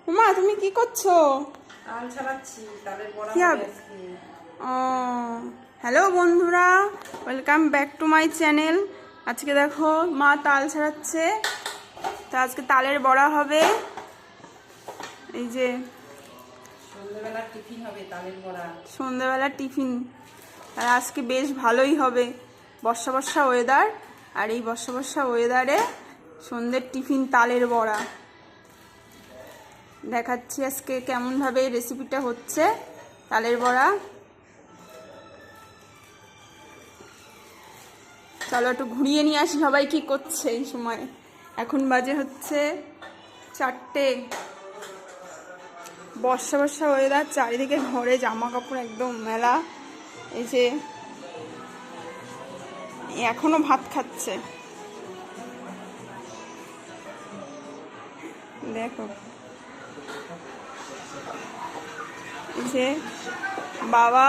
উমা তুমি কি করছো? তাল ছাড়াচ্ছি, তালের বড়া কি হবে হবে? আজকে। ও হ্যালো বন্ধুরা, welcome back to my channel. আজকে দেখো মা তাল ছাড়াচ্ছে, তো আজকে তালের বড়া হবে। এই যে সন্ধ্যেবেলার টিফিন হবে তালের বড়া। সন্ধ্যাবেলা টিফিন, আর আজকে বেশ ভালোই হবে, বর্ষা বর্ষা ওয়েদার। আর এই বর্ষা বর্ষা ওয়েদারে সন্ধ্যের টিফিন তালের বড়া। দেখাচ্ছি আজকে কেমনভাবে রেসিপিটা হচ্ছে তালের বড়া। চলো একটু ঘুরিয়ে নিয়ে আসি সবাই কি করছে এই সময়। এখন বাজে হচ্ছে 4টে। বর্ষা বর্ষা ওয়েদার, চারিদিকে ঘরে জামা কাপড় একদম মেলা। এই যে এখনো ভাত খাচ্ছে, দেখো। এই যে বাবা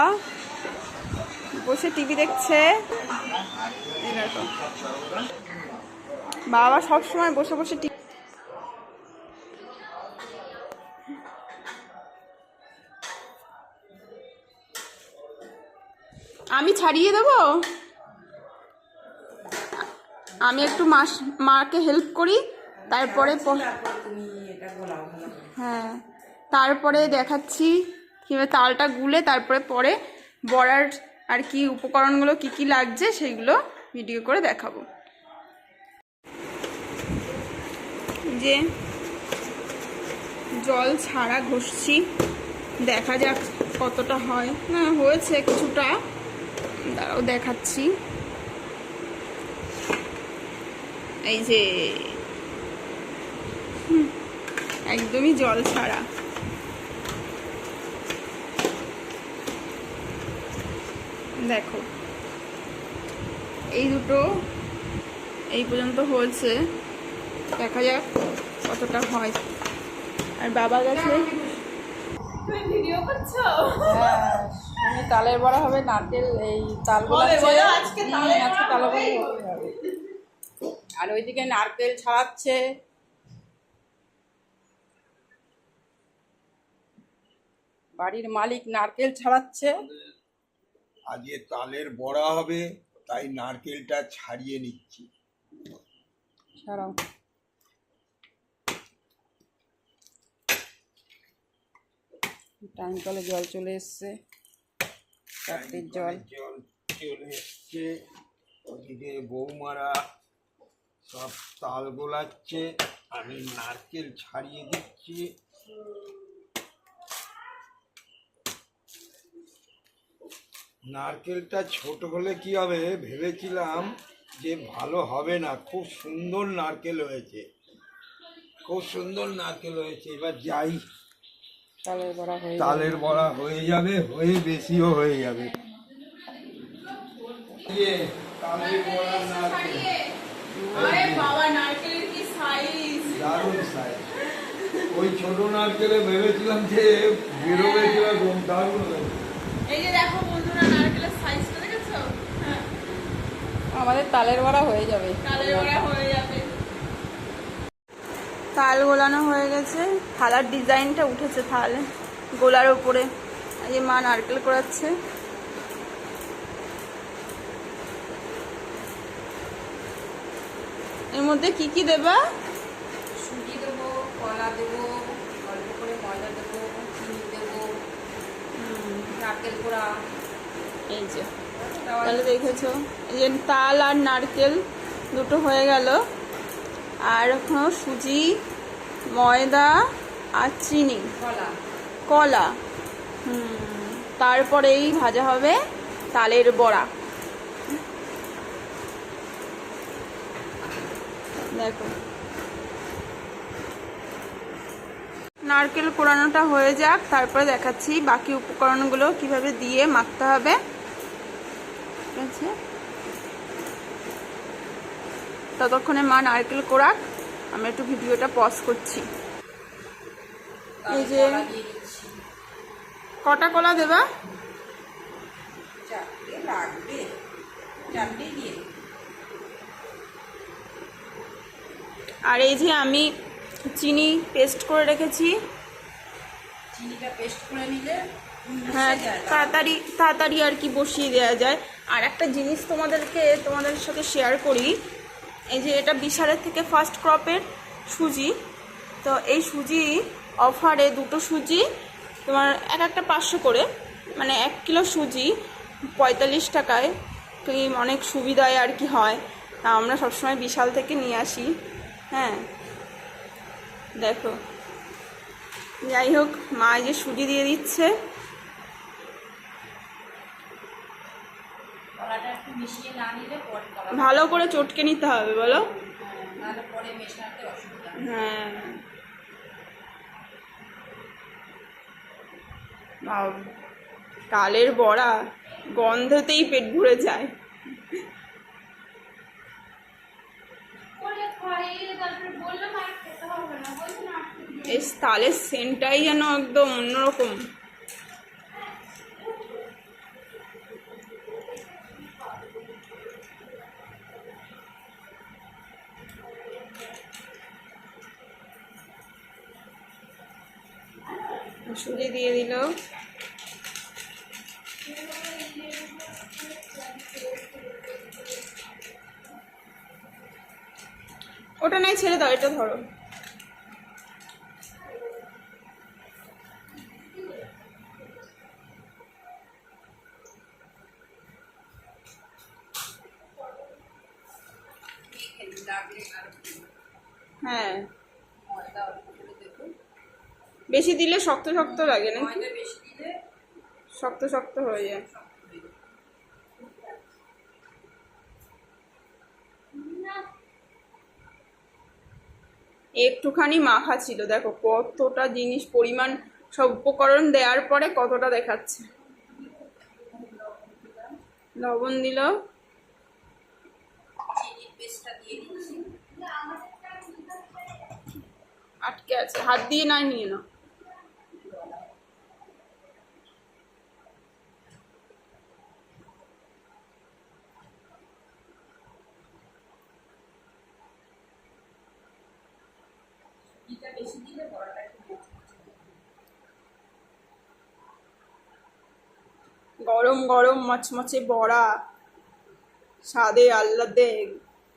বসে টিভি দেখছে। এই দেখো বাবা সব সময় বসে বসে টিভি। আমি ছাড়িয়ে দেবো, আমি একটু মাকে হেল্প করি, তারপরে তুমি এটা গোলাও ভালো করে। হ্যাঁ, তারপরে দেখাচ্ছি কিভাবে তালটা গুলে তারপরে পরে বড়ার আর কি উপকরণগুলো কি কি লাগছে সেইগুলো ভিডিও করে দেখাবো। যে জল ছাড়া ঘষছি, দেখা যাক কতটা হয়। না হয়েছে কিছুটা, দাঁড়াও দেখাচ্ছি। এই যে একদমই জল ছাড়া। দেখো এই দুটো এই পর্যন্ত হয়েছে, দেখা যাক কতটা হয়। আর বাবা গেছে। তুমি ভিডিও করছো? হ্যাঁ, তুমি তালের বড়া হবে, নারকেল এই তালগুলো আজকে তালের বড়া হবে। আর ওইদিকে নারকেল ছাড়াচ্ছে। বাড়ির মালিক নারকেল ছাড়াচ্ছে। আজকে তালের বড়া হবে, তাই নারকেলটা ছাড়িয়ে নিচ্ছি। ছাড়াও। টাইম কলে জল চলে এসছে, চারটির জল। জল চলে এসছে। ওদিকে বৌমারা সব তাল গোলাচ্ছে, আমি নারকেল ছাড়িয়ে দিচ্ছি। নারকেলটা ছোট হলে কি হবে ভেবেছিলাম যে ভালো হবে না। খুব সুন্দর নারকেল হয়েছে, খুব সুন্দর নারকেল হয়েছে। এবার যাই, তালের বড়া হয়ে যাবে, হয়ে বেশিও হয়ে যাবে। তালের বড়া নারকেল, আরে বাবা নারকেলের কি সাইজ! দারুণ সাইজ। ওই ছোট নারকেলে ভেবেছিলাম যে বেরোবে কিরকম, দারুণ হয়েছে। এই যে দেখো বন্ধুরা নারকেলের সাইজটা দেখেছো? আমাদের তালের বড়া হয়ে যাবে। তালের বড়া হয়ে যাবে। তাল গোলানো হয়ে গেছে, থালার ডিজাইনটা উঠেছে তাহলে গোলার উপরে। এই যে মা নারকেল কোড়াচ্ছে। এর মধ্যে কি কি দেবা? সুজি দেবো, কলা দেবো, অল্প করে ময়দা দেবো, চিনি দেবো, নারকেল কোড়া। এই যে তাহলে দেখেছো, এই যে তাল আর নারকেল দুটো হয়ে গেল, আর এখনো সুজি, ময়দা আর চিনি, কলা। তারপরেই ভাজা হবে তালের বড়া। দেখো নারকেল কোড়ানোটা হয়ে যাক, তারপরে দেখাচ্ছি বাকি উপকরণগুলো কিভাবে দিয়ে মাখতে হবে। ঠিক আছে, ততক্ষণে মা নারকেল কোড়াক, আমি একটু ভিডিওটা পজ করছি। এই যে কটা কলা দেবা? চারটে লাগবে, চারটে দিয়ে। আর এই যে আমি চিনি পেস্ট করে রেখেছি, চিনিটা পেস্ট করে নিলে হ্যাঁ, তাড়াতাড়ি তাড়াতাড়ি আর কি বসিয়ে দেওয়া যায়। আর একটা জিনিস তোমাদের সাথে শেয়ার করি, এই যে এটা বিশালের থেকে ফার্স্ট ক্রপের সুজি। তো এই সুজি অফারে দুটো সুজি তোমার একটা 500 করে, মানে 1 কিলো সুজি 45 টাকায় ক্রিম, অনেক সুবিধায় আর কি হয়। তা আমরা সবসময় বিশাল থেকে নিয়ে আসি। হ্যাঁ দেখো, যাই হোক, মা এই যে সুজি দিয়ে দিচ্ছে। কলাটা একটু মিশিয়ে না নিলে পরে কলা ভালো করে চটকে নিতে হবে বলো। নাহলে পরে মেশাতে অসুবিধা। হ্যাঁ, তালের বড়া গন্ধতেই পেট ভরে যায়। এই তালের সেন্টটাই যেন একদম অন্যরকম। সুজি দিয়ে দিল। ওটা নাই, ছেড়ে দাও, এটা ধরো। হ্যাঁ, ময়দা অল্প করে দেবো। বেশি দিলে শক্ত শক্ত লাগে নাকি? ময়দা বেশি দিলে শক্ত শক্ত হয়ে যায়। একটুখানি মাখা ছিল, দেখো কতটা জিনিস, পরিমাণ সব উপকরণ দেওয়ার পরে কতটা দেখাচ্ছে। লবণ দিল, চিনির পেস্টটা দিয়ে দিচ্ছি। আটকে আছে, হাত দিয়ে নাই নিয়ে নাও। চিনিটা বেশি দিলে বড়াটা একটু গরম গরম মচমচে বড়া, স্বাদে আহ্লাদে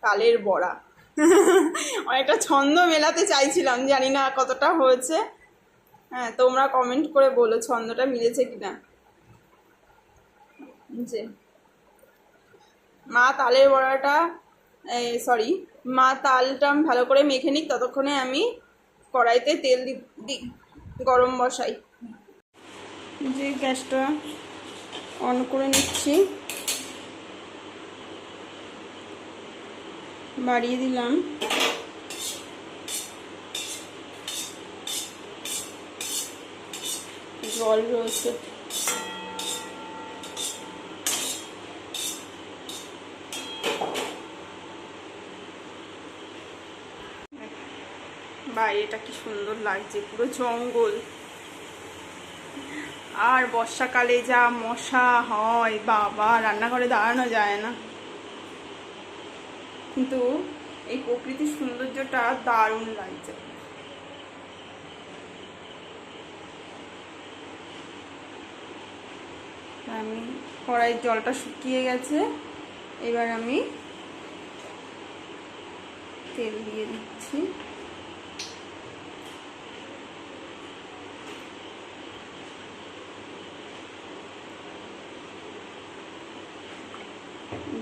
তালের বড়া। অনেকটা ছন্দ মেলাতে চাইছিলাম, জানি না কতটা হয়েছে। হ্যাঁ, তোমরা কমেন্ট করে বলো ছন্দটা মিলেছে কিনা। যে মা তালের বড়াটা, সরি, মা তালটা ভালো করে মেখে নিক, ততক্ষণে আমি কড়াইতে তেল দিই, গরম বসাই। যে গ্যাসটা অন করে নিচ্ছি, বাড়িয়ে দিলাম। জল রয়েছে, বাইরেটা কি সুন্দর লাগছে, পুরো জঙ্গল। আর বর্ষাকালে যা মশা হয় বাবা, রান্নাঘরে দাঁড়ানো যায় না। কিন্তু এই প্রকৃতির সৌন্দর্যটা দারুণ লাগছে। আমি কড়াইয়ের জলটা শুকিয়ে গেছে, এবার আমি তেল দিয়ে দিচ্ছি।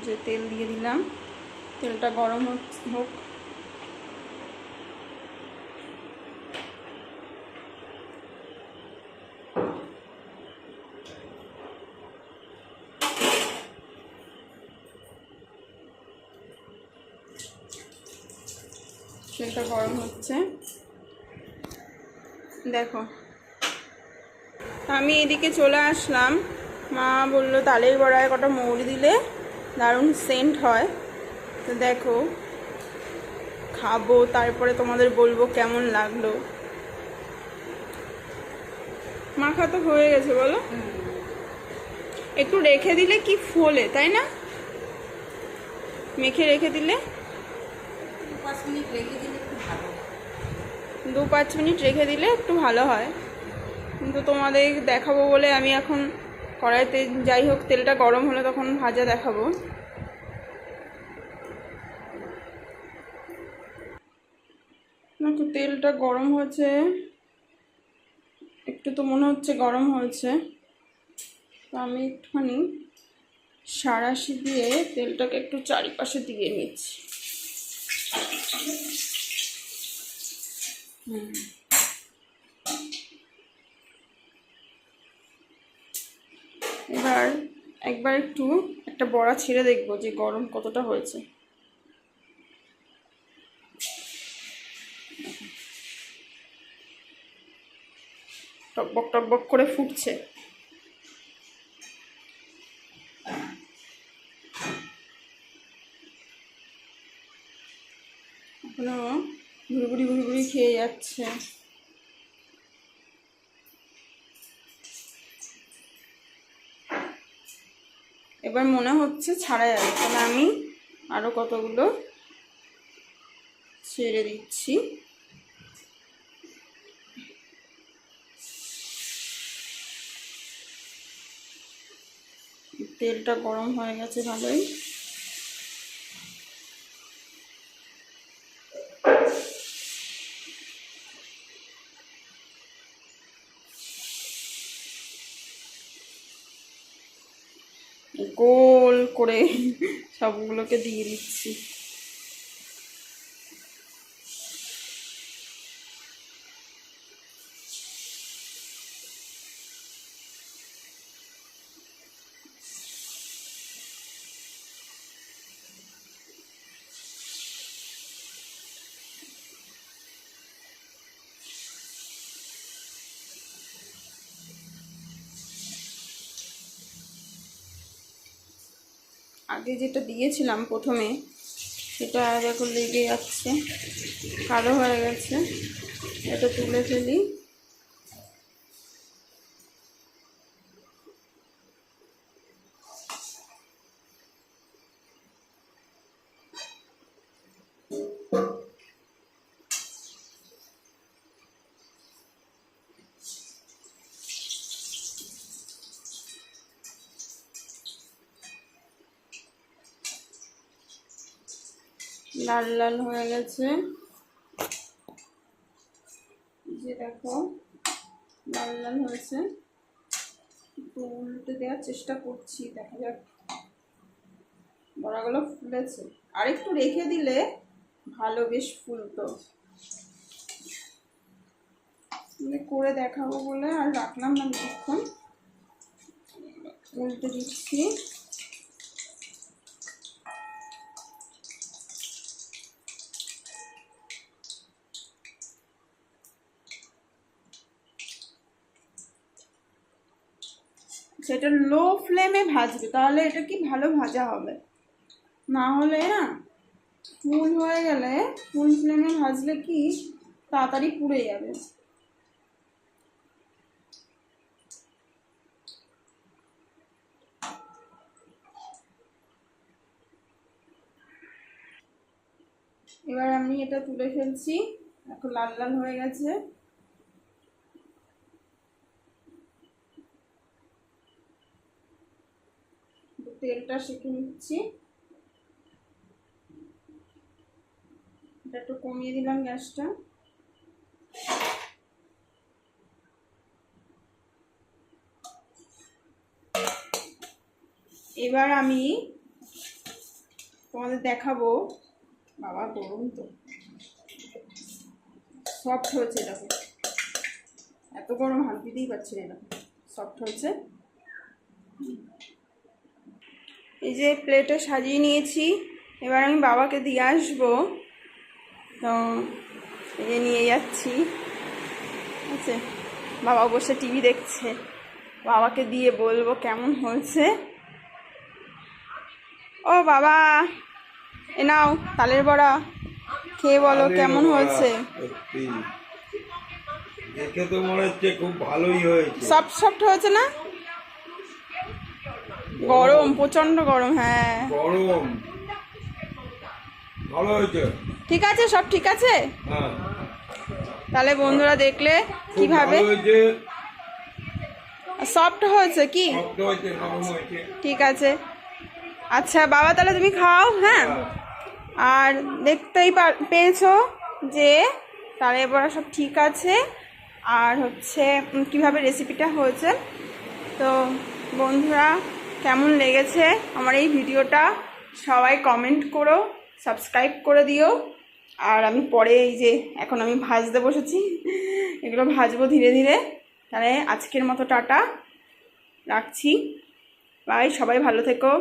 যে তেল দিয়ে দিলাম, তেলটা গরম হোক। তেলটা গরম হচ্ছে, দেখো। আমি এদিকে চলে আসলাম, মা বললো তালের বড়ায় কটা মৌরি দিলে দারুণ সেন্ট হয়। তো দেখো, খাবো, তারপরে তোমাদের বলবো কেমন লাগলো। মাখা তো হয়ে গেছে বলো, একটু রেখে দিলে কি ফোলে, তাই না? মেখে রেখে দিলে 5 মিনিট রেখে দিলে খুব ভালো। 2-5 মিনিট রেখে দিলে একটু ভালো হয়। কিন্তু তোমাদের দেখাবো বলে আমি এখন কড়াইতে, যাই হোক তেলটা গরম হলে তখন ভাজা দেখাবো। একটু তেলটা গরম হয়েছে, একটু তো মনে হচ্ছে গরম হয়েছে, তো আমি একটুখানি সাঁড়াশি দিয়ে তেলটাকে একটু চারিপাশে দিয়ে নিচ্ছি। এবার একবার একটু একটা বড়া ছেড়ে দেখবো যে গরম কতটা হয়েছে। টকবক টকবক করে ফুটছে। এখনো ঘুরঘুরি ঘুরঘুরি খেয়ে যাচ্ছে। এবার মনে হচ্ছে ছাড়া যাবে, তাহলে আমি আরো কতগুলো ছেড়ে দিচ্ছি। তেলটা গরম হয়ে গেছে ভালোই। গোল করে সবগুলোকে দিয়ে দিচ্ছি। আগে যেটা দিয়েছিলাম প্রথমে, সেটা দেখো লেগে যাচ্ছে, কালো হয়ে গেছে। এটা তুলে ফেলি। লাল লাল হয়ে গেছে, যে দেখো লাল লাল হয়েছে। একটু উল্টে দেওয়ার চেষ্টা করছি, দেখা যাক। বড়াগুলো ফুলেছে, আর একটু রেখে দিলে ভালো বেশ ফুলতো। করে দেখাবো বলে আর রাখলাম না বেশিক্ষণ। উল্টে দিচ্ছি। সেটা লো ফ্লেমে ভাজবে, তাহলে এটা কি ভালো ভাজা হবে। না হলে না, ফুল হয়ে গেলে ফুল ফ্লেমে ভাজলে কি তাড়াতাড়ি পুড়ে যাবে। এবার আমি এটা তুলে ফেলছি, এখন লাল লাল হয়ে গেছে। তেলটা সেঁকে নিচ্ছি। এটা একটু কমিয়ে দিলাম গ্যাসটা। এবার আমি তোমাদের দেখাবো, বাবা গরম তো, সফট হয়েছে। দেখো এত গরম হাত দিতেই পারছি না, সফট হয়েছে। এই যে প্লেটে সাজিয়ে নিয়েছি, এবার আমি বাবাকে দিয়ে আসবো, তো এই যে নিয়ে যাচ্ছি। আচ্ছা, বাবা বসে টিভি দেখছে, বাবাকে দিয়ে বলবো কেমন হয়েছে। ও বাবা, এ নাও তালের বড়া, খেয়ে বলো কেমন হয়েছে। দেখে তো মনে হচ্ছে খুব ভালোই হয়েছে। সফট সফট হয়েছে না? গরম, প্রচন্ড গরম। হ্যাঁ গরম, ভালো হয়েছে। ঠিক আছে, সব ঠিক আছে। হ্যাঁ, তাহলে বন্ধুরা দেখলে কিভাবে সফট হয়েছে কি? শক্ত হয়েছে, নরম হয়েছে। ঠিক আছে, আচ্ছা বাবা তাহলে তুমি খাও, হ্যাঁ। আর দেখতেই পেয়েছো যে তাহলে এবার সব ঠিক আছে। আর হচ্ছে কিভাবে রেসিপিটা হয়েছে। তো বন্ধুরা, কেমন লেগেছে আমার এই ভিডিওটা সবাই কমেন্ট করো, সাবস্ক্রাইব করে দিও। আর আমি পরে এই যে এখন আমি ভাজতে বসেছি, এগুলো ভাজবো ধীরে ধীরে। তাহলে আজকের মতো টাটা, রাখছি। বাই, সবাই ভালো থেকো।